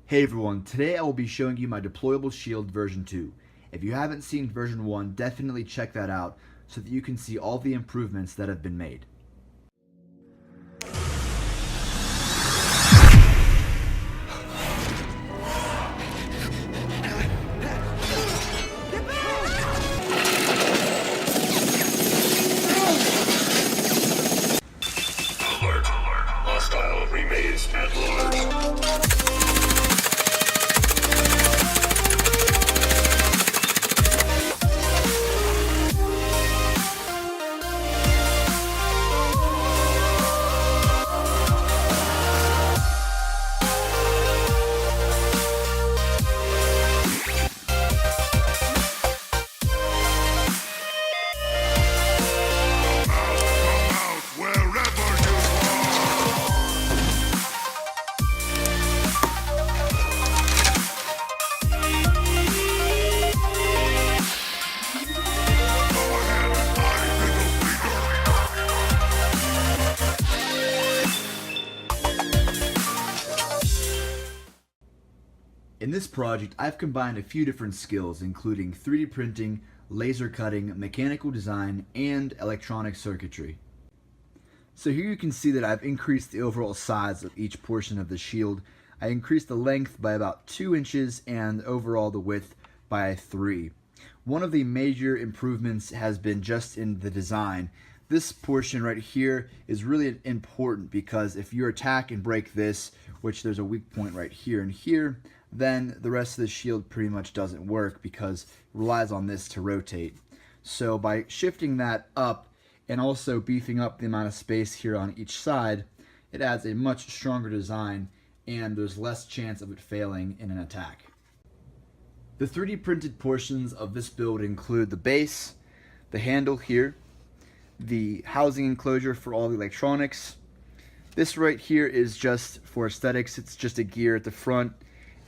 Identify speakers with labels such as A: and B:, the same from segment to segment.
A: Hey everyone, today I will be showing you my deployable shield version 2. If you haven't seen version 1, definitely check that out so that you can see all the improvements that have been made.
B: Hostile remains at large.
A: In this project, I've combined a few different skills, including 3D printing, laser cutting, mechanical design, and electronic circuitry. So here you can see that I've increased the overall size of each portion of the shield. I increased the length by about 2 inches and overall the width by 3. One of the major improvements has been just in the design. This portion right here is really important because if you attack and break this, which there's a weak point right here and here, then the rest of the shield pretty much doesn't work because it relies on this to rotate. So by shifting that up and also beefing up the amount of space here on each side, it adds a much stronger design and there's less chance of it failing in an attack. The 3D printed portions of this build include the base, the handle here, the housing enclosure for all the electronics. This right here is just for aesthetics, it's just a gear at the front.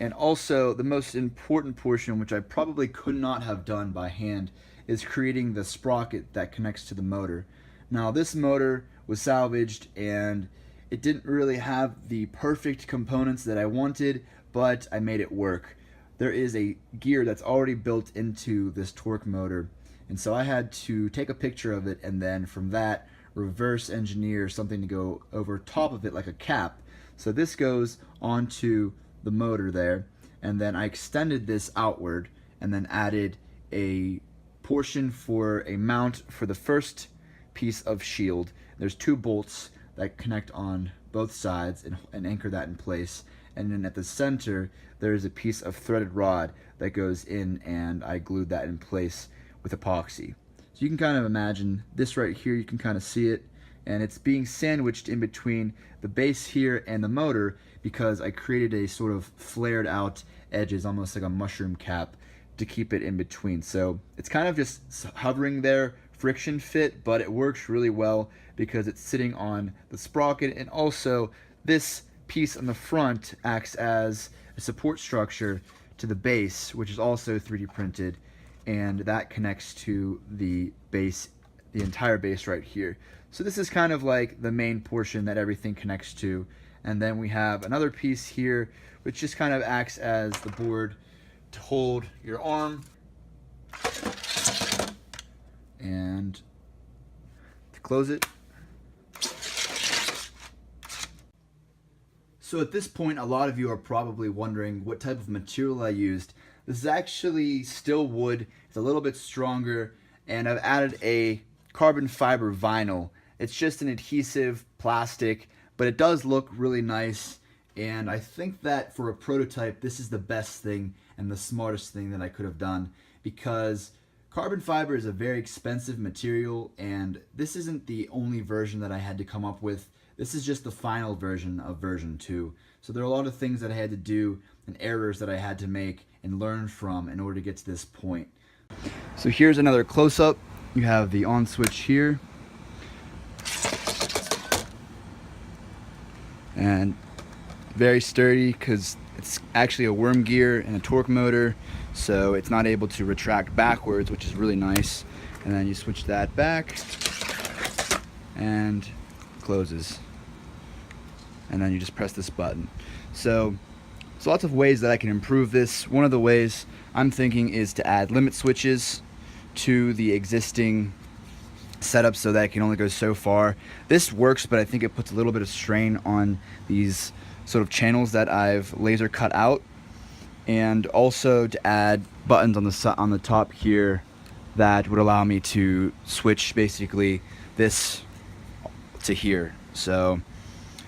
A: And also the most important portion, which I probably could not have done by hand, is creating the sprocket that connects to the motor. Now this motor was salvaged and it didn't really have the perfect components that I wanted, but I made it work. There is a gear that's already built into this torque motor, and so I had to take a picture of it and then from that reverse engineer something to go over top of it like a cap. So this goes onto the motor there, and then I extended this outward and then added a portion for a mount for the first piece of shield. There's 2 bolts that connect on both sides and anchor that in place, and then at the center there's a piece of threaded rod that goes in, and I glued that in place with epoxy. So you can kind of imagine this right here, you can kind of see it, and it's being sandwiched in between the base here and the motor because I created a sort of flared out edges, almost like a mushroom cap, to keep it in between. So it's kind of just hovering there, friction fit, but it works really well because it's sitting on the sprocket, and also this piece on the front acts as a support structure to the base, which is also 3D printed, and that connects to the base, the entire base right here. So this is kind of like the main portion that everything connects to. And then we have another piece here which just kind of acts as the board to hold your arm and to close it. So at this point, a lot of you are probably wondering what type of material I used. This is actually still wood. It's a little bit stronger, and I've added a carbon fiber vinyl. It's just an adhesive plastic, but it does look really nice, and I think that for a prototype this is the best thing and the smartest thing that I could have done, because carbon fiber is a very expensive material, and this isn't the only version that I had to come up with. This is just the final version of version 2. So there are a lot of things that I had to do and errors that I had to make and learn from in order to get to this point. So here's another close-up. You have the on switch here, and very sturdy because it's actually a worm gear and a torque motor, so it's not able to retract backwards, which is really nice. And then you switch that back and it closes, and then you just press this button. So So lots of ways that I can improve this. One of the ways I'm thinking is to add limit switches to the existing setup so that it can only go so far. This works, but I think it puts a little bit of strain on these sort of channels that I've laser cut out, and also to add buttons on the top here that would allow me to switch basically this to here. So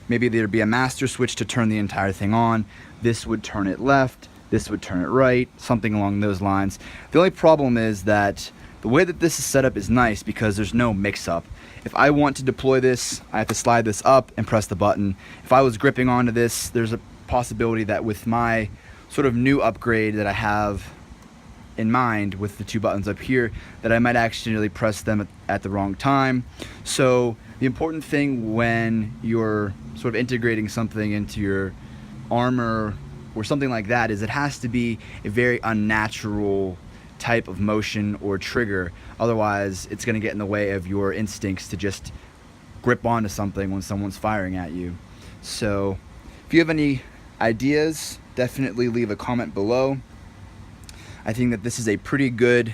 A: maybe there'd be a master switch to turn the entire thing on. This would turn it left, this would turn it right, something along those lines. The only problem is that the way that this is set up is nice because there's no mix-up. If I want to deploy this, I have to slide this up and press the button. If I was gripping onto this, there's a possibility that with my sort of new upgrade that I have in mind with the two buttons up here, that I might accidentally press them at the wrong time. So the important thing when you're sort of integrating something into your armor or something like that is it has to be a very unnatural type of motion or trigger. Otherwise it's going to get in the way of your instincts to just grip onto something when someone's firing at you. So if you have any ideas, definitely leave a comment below. I think that this is a pretty good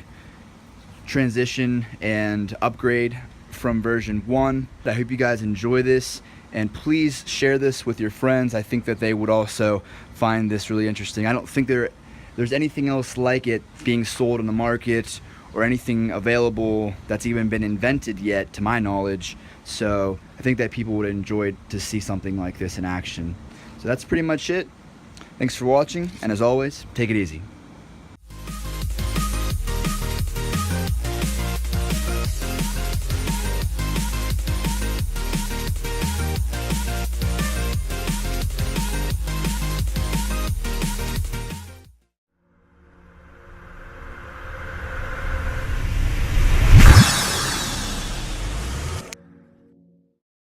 A: transition and upgrade from version 1. I hope you guys enjoy this, and please share this with your friends. I think that they would also find this really interesting. I don't think there's anything else like it being sold on the market or anything available that's even been invented yet, to my knowledge. So I think that people would enjoy to see something like this in action. So that's pretty much it. Thanks for watching, and as always, take it easy.